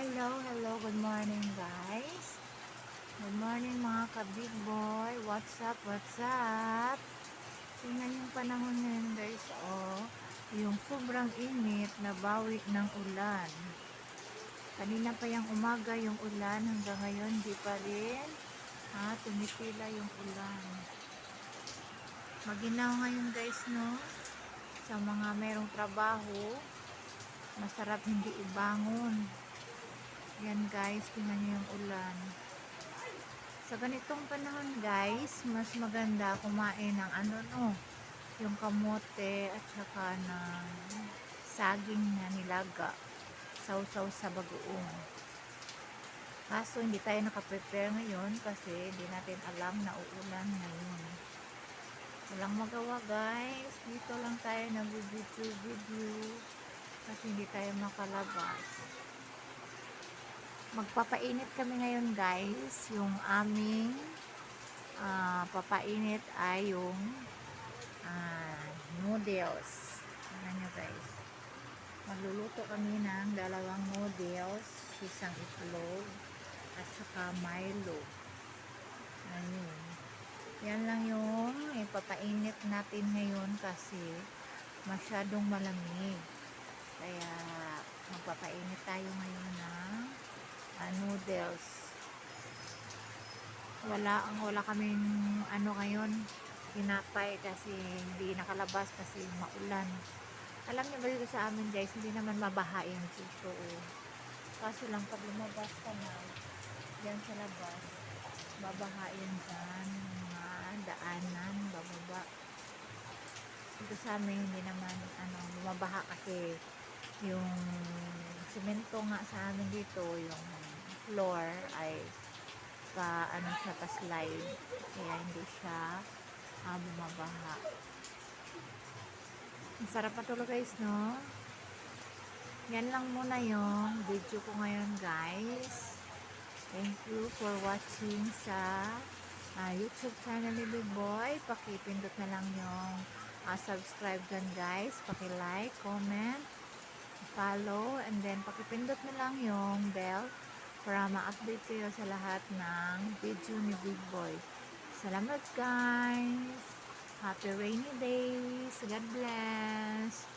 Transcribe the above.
Hello, good morning guys. Good morning mga ka-big boy. What's up? Tingnan yung panahon ngayon guys, yung sobrang init na bawi ng ulan. Kanina pa yung umaga yung ulan, hanggang ngayon di pa rin. Tumitila yung ulan. Maginaw ngayon guys, no? Sa mga mayroong trabaho, masarap hindi ibangon. Yan guys, tingnan nyo yung ulan. Sa ganitong panahon guys, mas maganda kumain ng yung kamote at saka ng saging na nilaga. Sausaw sa bagoong. Kaso hindi tayo nakaprepare ngayon kasi hindi natin alam na uulan ngayon. Walang magawa guys, dito lang tayo nag-video kasi hindi tayo makalabas. Magpapainit kami ngayon guys. Yung aming papainit ay yung noodles. Tingnan nyo guys. Magluluto kami ng dalawang noodles, isang itlog at saka Milo. Ayun. Yan lang yung ipapainit natin ngayon kasi masyadong malamig. Kaya magpapainit tayo ngayon ng noodles. Wala kaming ngayon tinapay kasi hindi nakalabas kasi maulan. Alam niyo ba dito sa amin guys, hindi naman mabahain dito. Kaso lang pag lumabas ka na diyan sa labas, babahain dyan mga daanan, bababa. Dito sa amin hindi naman lumabaha kasi yung semento nga sa amin dito, yung floor ay siya slide, kaya hindi siya bumabaha. Ang sarap matulog guys, no? Yan lang muna yung video ko ngayon guys. Thank you for watching sa YouTube channel ni Big Boy. Pakipindot na lang yung subscribe dyan guys. Paki-like, comment, follow, and then pakipindot na lang yung bell para ma-update kayo sa lahat ng video ni Big Boy. Salamat guys! Happy rainy days! God bless!